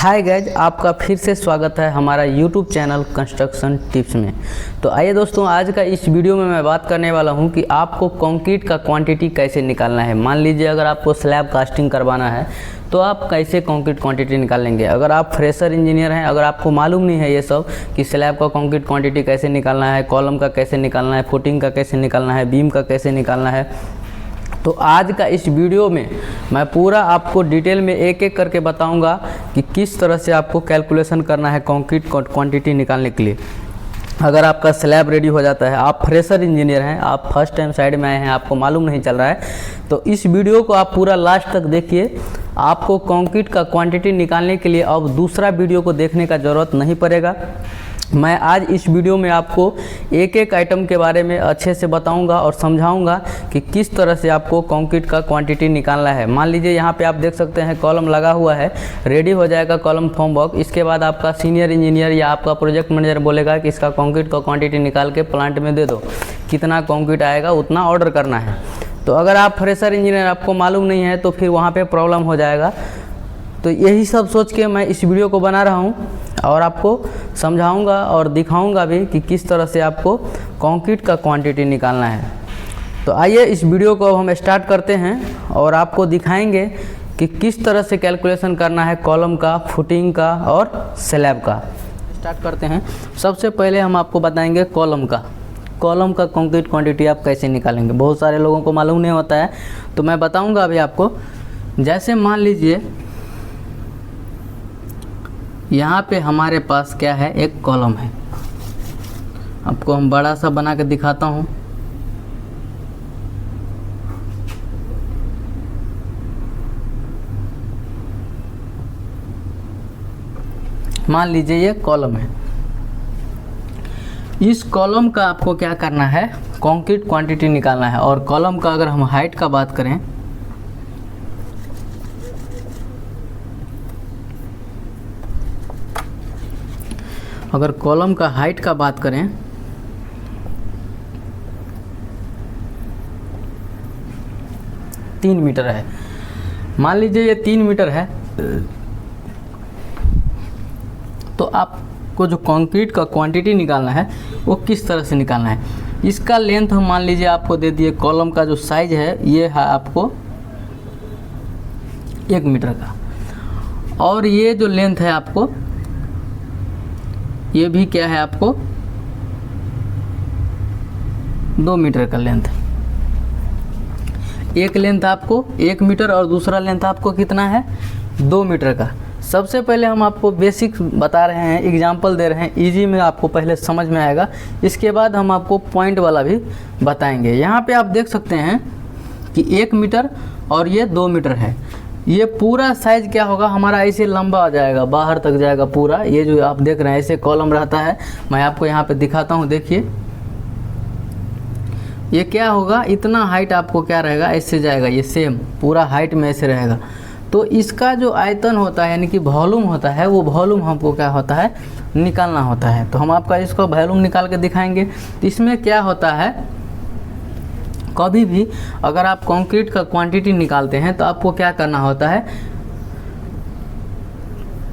Hi guys, आपका फिर से स्वागत है हमारा यूट्यूब चैनल कंस्ट्रक्शन टिप्स में। तो आइए दोस्तों, आज का इस वीडियो में मैं बात करने वाला हूं कि आपको कंक्रीट का क्वांटिटी कैसे निकालना है। मान लीजिए अगर आपको स्लैब कास्टिंग करवाना है तो आप कैसे कंक्रीट क्वांटिटी निकालेंगे। अगर आप फ्रेशर इंजीनियर हैं, अगर आपको मालूम नहीं है ये सब कि स्लैब का कंक्रीट क्वांटिटी कैसे निकालना है, कॉलम का कैसे निकालना है, फुटिंग का कैसे निकालना है, बीम का कैसे निकालना है, तो आज का इस वीडियो में मैं पूरा आपको डिटेल में एक एक करके बताऊंगा कि किस तरह से आपको कैलकुलेशन करना है कंक्रीट क्वांटिटी निकालने के लिए। अगर आपका स्लैब रेडी हो जाता है, आप फ्रेशर इंजीनियर हैं, आप फर्स्ट टाइम साइड में आए हैं, आपको मालूम नहीं चल रहा है, तो इस वीडियो को आप पूरा लास्ट तक देखिए। आपको कंक्रीट का क्वांटिटी निकालने के लिए अब दूसरा वीडियो को देखने का ज़रूरत नहीं पड़ेगा। मैं आज इस वीडियो में आपको एक एक आइटम के बारे में अच्छे से बताऊंगा और समझाऊंगा कि किस तरह से आपको कंक्रीट का क्वांटिटी निकालना है। मान लीजिए यहाँ पे आप देख सकते हैं कॉलम लगा हुआ है, रेडी हो जाएगा कॉलम फॉर्म वर्क। इसके बाद आपका सीनियर इंजीनियर या आपका प्रोजेक्ट मैनेजर बोलेगा कि इसका कंक्रीट का क्वांटिटी निकाल के प्लांट में दे दो, कितना कंक्रीट आएगा उतना ऑर्डर करना है। तो अगर आप फ्रेशर इंजीनियर, आपको मालूम नहीं है, तो फिर वहाँ पर प्रॉब्लम हो जाएगा। तो यही सब सोच के मैं इस वीडियो को बना रहा हूँ और आपको समझाऊंगा और दिखाऊंगा भी कि किस तरह से आपको कंक्रीट का क्वांटिटी निकालना है। तो आइए इस वीडियो को अब हम स्टार्ट करते हैं और आपको दिखाएंगे कि किस तरह से कैलकुलेशन करना है कॉलम का, फुटिंग का और स्लैब का। स्टार्ट करते हैं। सबसे पहले हम आपको बताएंगे कॉलम का कंक्रीट क्वांटिटी आप कैसे निकालेंगे। बहुत सारे लोगों को मालूम नहीं होता है, तो मैं बताऊँगा अभी आपको। जैसे मान लीजिए यहाँ पे हमारे पास क्या है, एक कॉलम है। आपको हम बड़ा सा बना के दिखाता हूँ। मान लीजिए ये कॉलम है। इस कॉलम का आपको क्या करना है, कंक्रीट क्वांटिटी निकालना है। और कॉलम का अगर हम हाइट का बात करें, अगर कॉलम का हाइट का बात करें तीन मीटर है। मान लीजिए ये 3 मीटर है, तो आपको जो कंक्रीट का क्वांटिटी निकालना है वो किस तरह से निकालना है। इसका लेंथ हम मान लीजिए आपको दे दिए, कॉलम का जो साइज है ये है आपको 1 मीटर का, और ये जो लेंथ है आपको, ये भी क्या है आपको 2 मीटर का लेंथ। एक लेंथ आपको 1 मीटर और दूसरा लेंथ आपको कितना है, 2 मीटर का। सबसे पहले हम आपको बेसिक बता रहे हैं, एग्जांपल दे रहे हैं, इजी में आपको पहले समझ में आएगा। इसके बाद हम आपको पॉइंट वाला भी बताएंगे। यहाँ पे आप देख सकते हैं कि 1 मीटर और ये 2 मीटर है। ये पूरा साइज क्या होगा हमारा, ऐसे लंबा आ जाएगा, बाहर तक जाएगा पूरा। ये जो आप देख रहे हैं ऐसे कॉलम रहता है। मैं आपको यहाँ पे दिखाता हूँ, देखिए ये क्या होगा, इतना हाइट आपको क्या रहेगा, ऐसे जाएगा, ये सेम पूरा हाइट में ऐसे रहेगा। तो इसका जो आयतन होता है यानी कि वॉल्यूम होता है, वो वॉल्यूम हमको क्या होता है, निकालना होता है। तो हम आपका इसको वॉल्यूम निकाल के दिखाएंगे। इसमें क्या होता है, कभी भी अगर आप कंक्रीट का क्वांटिटी निकालते हैं तो आपको क्या करना होता है,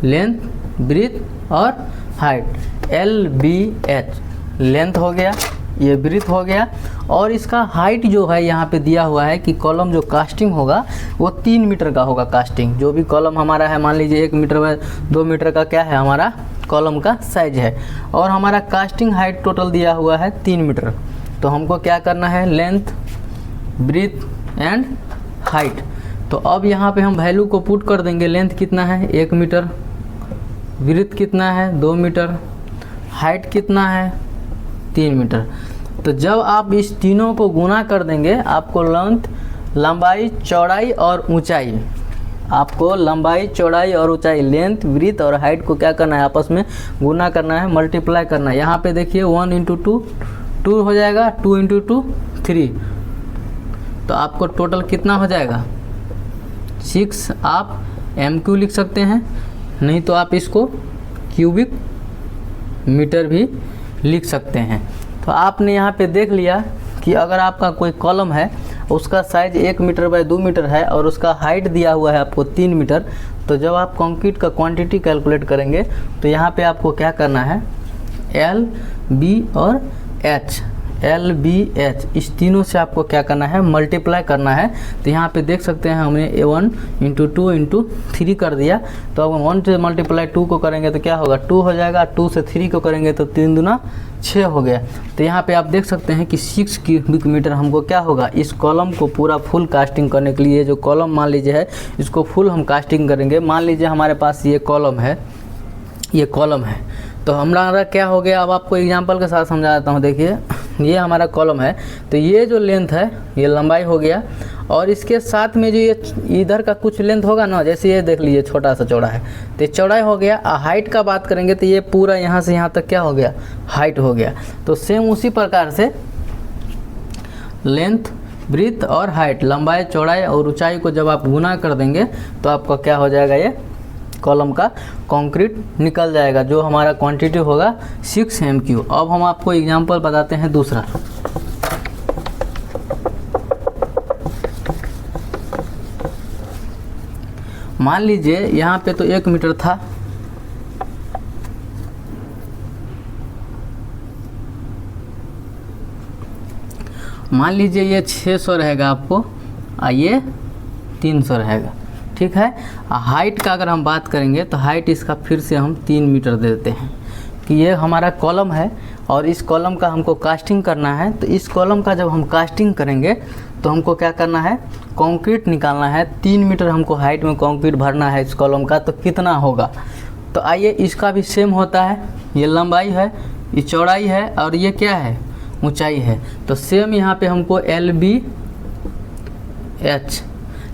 लेंथ, ब्रीथ और हाइट, LBH। लेंथ हो गया, ये ब्रीथ हो गया, और इसका हाइट जो है यहाँ पे दिया हुआ है कि कॉलम जो कास्टिंग होगा वो 3 मीटर का होगा। कास्टिंग जो भी कॉलम हमारा है, मान लीजिए 1 मीटर में 2 मीटर का क्या है हमारा कॉलम का साइज है, और हमारा कास्टिंग हाइट टोटल दिया हुआ है 3 मीटर। तो हमको क्या करना है, लेंथ, ब्रीथ एंड हाइट। तो अब यहाँ पे हम वैल्यू को पुट कर देंगे। लेंथ कितना है, 1 मीटर, ब्रीथ कितना है, 2 मीटर, हाइट कितना है, 3 मीटर। तो जब आप इस तीनों को गुना कर देंगे, आपको लेंथ, लंबाई, चौड़ाई और ऊंचाई, आपको लंबाई, चौड़ाई और ऊंचाई, लेंथ, ब्रीथ और हाइट को क्या करना है, आपस में गुना करना है, मल्टीप्लाई करना है। यहाँ पे देखिए 1 × 2 2 हो जाएगा, 2 × 2 3। तो आपको टोटल कितना हो जाएगा, 6। आप MQ लिख सकते हैं, नहीं तो आप इसको क्यूबिक मीटर भी लिख सकते हैं। तो आपने यहाँ पे देख लिया कि अगर आपका कोई कॉलम है, उसका साइज 1 मीटर बाय 2 मीटर है और उसका हाइट दिया हुआ है आपको 3 मीटर। तो जब आप कंक्रीट का क्वांटिटी कैलकुलेट करेंगे तो यहाँ पे आपको क्या करना है, L, B और H, L, B, H इस तीनों से आपको क्या करना है, मल्टीप्लाई करना है। तो यहाँ पे देख सकते हैं हमने 1 × 2 × 3 कर दिया। तो अब 1 से मल्टीप्लाई 2 को करेंगे तो क्या होगा, 2 हो जाएगा। 2 से 3 को करेंगे तो 3 दूना 6 हो गया। तो यहाँ पे आप देख सकते हैं कि 6 क्यूबिक मीटर हमको क्या होगा, इस कॉलम को पूरा फुल कास्टिंग करने के लिए, जो कॉलम मान लीजिए है इसको फुल हम कास्टिंग करेंगे। मान लीजिए हमारे पास ये कॉलम है, ये कॉलम है, तो हमारा क्या हो गया, अब आपको एग्जांपल के साथ समझा देता हूँ। देखिए ये हमारा कॉलम है, तो ये जो लेंथ है ये लंबाई हो गया, और इसके साथ में जो ये इधर का कुछ लेंथ होगा ना, जैसे ये देख लीजिए छोटा सा चौड़ा है, तो ये चौड़ाई हो गया। हाइट का बात करेंगे तो ये पूरा यहाँ से यहाँ तक क्या हो गया, हाइट हो गया। तो सेम उसी प्रकार से लेंथ, ब्रीथ और हाइट, लंबाई, चौड़ाई और ऊंचाई को जब आप गुना कर देंगे तो आपका क्या हो जाएगा, ये कॉलम का कंक्रीट निकल जाएगा, जो हमारा क्वांटिटी होगा 6 MQ। अब हम आपको एग्जांपल बताते हैं दूसरा। मान लीजिए यहाँ पे तो 1 मीटर था, मान लीजिए ये 600 रहेगा आपको, ये 300 रहेगा, ठीक है। हाइट का अगर हम बात करेंगे तो हाइट इसका फिर से हम 3 मीटर दे देते हैं कि ये हमारा कॉलम है और इस कॉलम का हमको कास्टिंग करना है। तो इस कॉलम का जब हम कास्टिंग करेंगे तो हमको क्या करना है, कंक्रीट निकालना है। 3 मीटर हमको हाइट में कंक्रीट भरना है इस कॉलम का, तो कितना होगा। तो आइए इसका भी सेम होता है, ये लंबाई है, ये चौड़ाई है और ये क्या है, ऊंचाई है। तो सेम यहाँ पे हमको L, B, H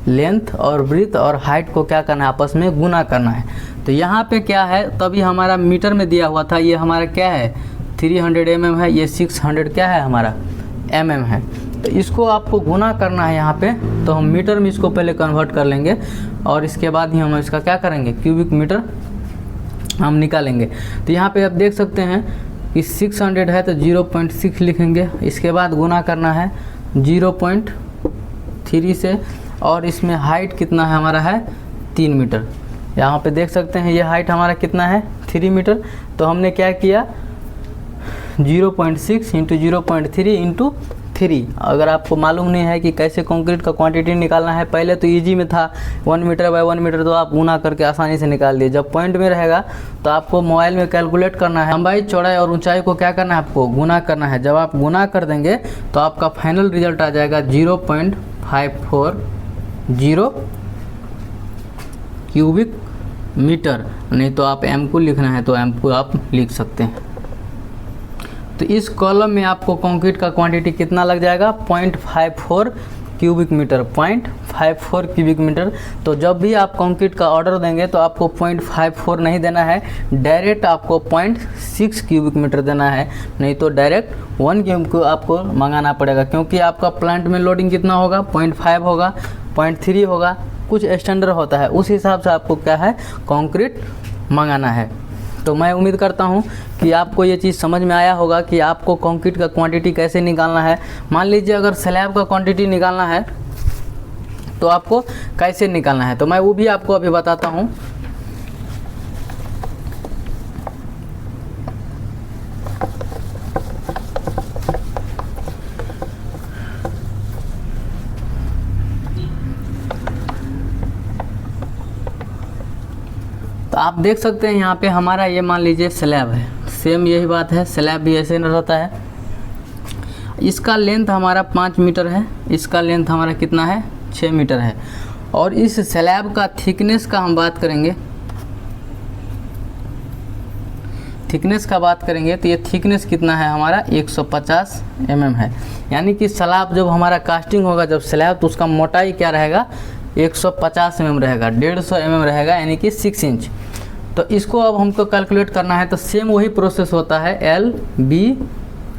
लेंथ और ब्रीथ और हाइट को क्या करना है, आपस में गुना करना है। तो यहाँ पे क्या है, तभी हमारा मीटर में दिया हुआ था, ये हमारा क्या है 300 mm है, ये 600 क्या है हमारा mm है। तो इसको आपको गुना करना है यहाँ पे, तो हम मीटर में इसको पहले कन्वर्ट कर लेंगे और इसके बाद ही हम इसका क्या करेंगे, क्यूबिक मीटर हम निकालेंगे। तो यहाँ पे आप देख सकते हैं कि 600 है तो 0.6 लिखेंगे, इसके बाद गुना करना है 0.3 से, और इसमें हाइट कितना है हमारा है 3 मीटर। यहाँ पे देख सकते हैं ये हाइट हमारा कितना है 3 मीटर। तो हमने क्या किया 0.6 × 0.3 × 3। अगर आपको मालूम नहीं है कि कैसे कंक्रीट का क्वांटिटी निकालना है, पहले तो इजी में था 1 मीटर बाय 1 मीटर, तो आप गुना करके आसानी से निकाल दिए। जब पॉइंट में रहेगा तो आपको मोबाइल में कैलकुलेट करना है, लंबाई, चौड़ाई और ऊंचाई को क्या करना है, आपको गुना करना है। जब आप गुना कर देंगे तो आपका फाइनल रिजल्ट आ जाएगा 0.540 क्यूबिक मीटर। नहीं तो आप एम को लिखना है तो एम को आप लिख सकते हैं। तो इस कॉलम में आपको कंक्रीट का क्वांटिटी कितना लग जाएगा, 0.54 क्यूबिक मीटर, 0.54 क्यूबिक मीटर। तो जब भी आप कंक्रीट का ऑर्डर देंगे तो आपको 0.54 नहीं देना है, डायरेक्ट आपको 0.6 क्यूबिक मीटर देना है, नहीं तो डायरेक्ट 1 क्यूब को आपको मंगाना पड़ेगा। क्योंकि आपका प्लांट में लोडिंग कितना होगा, 0.5 होगा, 0.3 होगा, कुछ स्टैंडर्ड होता है, उस हिसाब से आपको क्या है कंक्रीट मंगाना है। तो मैं उम्मीद करता हूँ कि आपको ये चीज़ समझ में आया होगा कि आपको कंक्रीट का क्वांटिटी कैसे निकालना है। मान लीजिए अगर स्लैब का क्वांटिटी निकालना है तो आपको कैसे निकालना है, तो मैं वो भी आपको अभी बताता हूँ। तो आप देख सकते हैं यहाँ पे हमारा ये मान लीजिए स्लैब है, सेम यही बात है, स्लैब भी ऐसे रहता है। इसका लेंथ हमारा 5 मीटर है, इसका लेंथ हमारा कितना है 6 मीटर है। और इस स्लैब का थिकनेस का हम बात करेंगे, थिकनेस का बात करेंगे तो ये थिकनेस कितना है हमारा 150 mm है। यानी कि स्लैब जब हमारा कास्टिंग होगा, जब स्लैब, तो उसका मोटाई क्या रहेगा 150 mm रहेगा, 150 mm रहेगा, यानी कि 6 इंच। तो इसको अब हमको कैलकुलेट करना है, तो सेम वही प्रोसेस होता है, L, B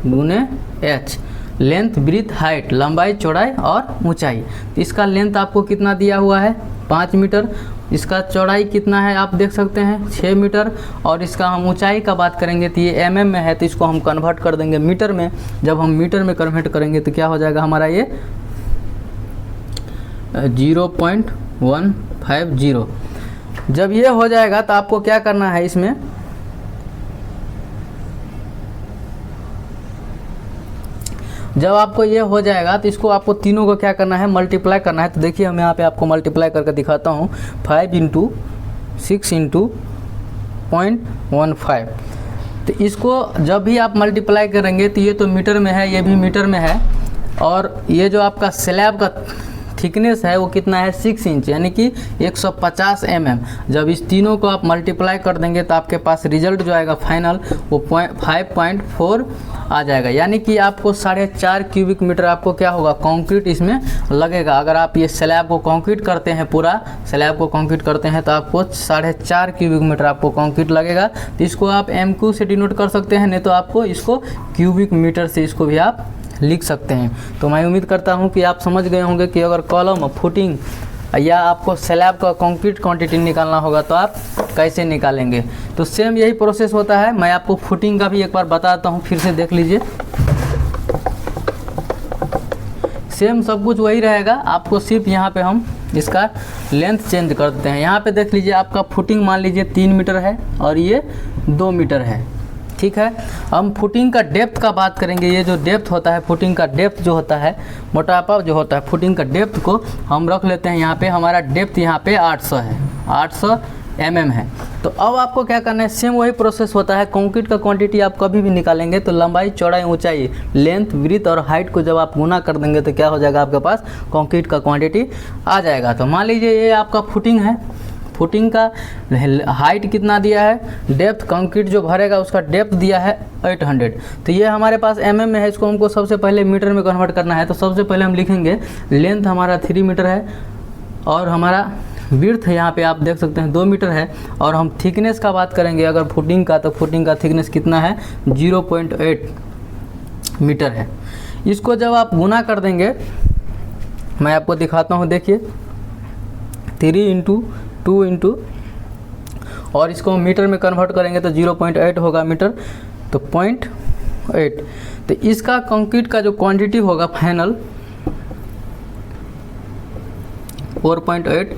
× H, length, breadth, height, लंबाई, चौड़ाई और ऊंचाई। तो इसका लेंथ आपको कितना दिया हुआ है 5 मीटर, इसका चौड़ाई कितना है आप देख सकते हैं 6 मीटर, और इसका हम ऊंचाई का बात करेंगे तो ये mm में है, तो इसको हम कन्वर्ट कर देंगे मीटर में। जब हम मीटर में कन्वर्ट करेंगे तो क्या हो जाएगा हमारा ये 0.150। जब ये हो जाएगा तो आपको क्या करना है, इसमें जब आपको ये हो जाएगा तो इसको आपको तीनों को क्या करना है, मल्टीप्लाई करना है। तो देखिए हम यहाँ पे आपको मल्टीप्लाई करके दिखाता हूँ। 5 × 6 × 0.15। तो इसको जब भी आप मल्टीप्लाई करेंगे तो ये तो मीटर में है, ये भी मीटर में है, और ये जो आपका स्लैब का थिकनेस है वो कितना है, 6 इंच, यानी कि 150 mm। जब इस तीनों को आप मल्टीप्लाई कर देंगे तो आपके पास रिजल्ट जो आएगा फाइनल वो 5.4 आ जाएगा, यानी कि आपको 4.5 क्यूबिक मीटर आपको क्या होगा, कंक्रीट इसमें लगेगा। अगर आप ये स्लैब को कंक्रीट करते हैं, पूरा स्लैब को कंक्रीट करते हैं तो आपको 4.5 क्यूबिक मीटर आपको कंक्रीट लगेगा। तो इसको आप MQ से डिनोट कर सकते हैं, नहीं तो आपको इसको क्यूबिक मीटर से इसको भी आप लिख सकते हैं। तो मैं उम्मीद करता हूं कि आप समझ गए होंगे कि अगर कॉलम, फुटिंग या आपको स्लैब का कंक्रीट क्वांटिटी निकालना होगा तो आप कैसे निकालेंगे। तो सेम यही प्रोसेस होता है। मैं आपको फुटिंग का भी एक बार बताता हूं, फिर से देख लीजिए। सेम सब कुछ वही रहेगा, आपको सिर्फ यहाँ पे हम इसका लेंथ चेंज कर देते हैं। यहाँ पे देख लीजिए आपका फुटिंग मान लीजिए 3 मीटर है और ये 2 मीटर है, ठीक है। हम फुटिंग का डेप्थ का बात करेंगे। ये जो डेप्थ होता है, फुटिंग का डेप्थ जो होता है, मोटापा जो होता है, फुटिंग का डेप्थ को हम रख लेते हैं यहाँ पे। हमारा डेप्थ यहाँ पे 800 है, 800 mm है। तो अब आपको क्या करना है, सेम वही प्रोसेस होता है। कंक्रीट का क्वांटिटी आप कभी भी निकालेंगे तो लंबाई, चौड़ाई, ऊंचाई, लेंथ, विड्थ और हाइट को जब आप गुना कर देंगे तो क्या हो जाएगा, आपके पास कंक्रीट का क्वांटिटी आ जाएगा। तो मान लीजिए ये आपका फुटिंग है, फुटिंग का हाइट कितना दिया है, डेप्थ, कंक्रीट जो भरेगा उसका डेप्थ दिया है 800। तो ये हमारे पास mm में है, इसको हमको सबसे पहले मीटर में कन्वर्ट करना है। तो सबसे पहले हम लिखेंगे लेंथ हमारा 3 मीटर है और हमारा विड्थ यहाँ पे आप देख सकते हैं 2 मीटर है, और हम थिकनेस का बात करेंगे अगर फुटिंग का, तो फुटिंग का थिकनेस कितना है, 0.8 मीटर है। इसको जब आप गुना कर देंगे, मैं आपको दिखाता हूँ, देखिए 3 × 2 और इसको हम मीटर में कन्वर्ट करेंगे तो 0.8 होगा मीटर, तो 0.8। तो इसका कंक्रीट का जो क्वांटिटी होगा फाइनल 4.8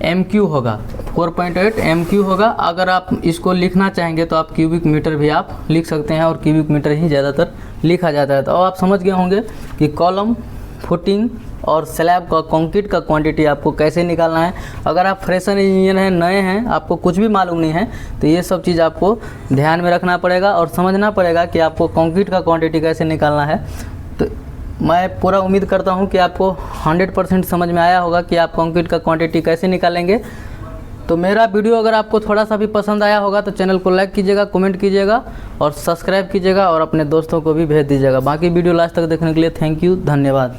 MQ होगा, 4.8 MQ होगा। अगर आप इसको लिखना चाहेंगे तो आप क्यूबिक मीटर भी आप लिख सकते हैं, और क्यूबिक मीटर ही ज़्यादातर लिखा जाता है। तो अब आप समझ गए होंगे कि कॉलम, फुटिंग और स्लैब का कंक्रीट का क्वांटिटी आपको कैसे निकालना है। अगर आप फ्रेशर इंजीनियर हैं, नए हैं, आपको कुछ भी मालूम नहीं है, तो ये सब चीज़ आपको ध्यान में रखना पड़ेगा और समझना पड़ेगा कि आपको कंक्रीट का क्वांटिटी कैसे निकालना है। तो मैं पूरा उम्मीद करता हूँ कि आपको 100% समझ में आया होगा कि आप कंक्रीट का क्वांटिटी कैसे निकालेंगे। तो मेरा वीडियो अगर आपको थोड़ा सा भी पसंद आया होगा तो चैनल को लाइक कीजिएगा, कमेंट कीजिएगा और सब्सक्राइब कीजिएगा, और अपने दोस्तों को भी भेज दीजिएगा। बाकी वीडियो लास्ट तक देखने के लिए थैंक यू, धन्यवाद।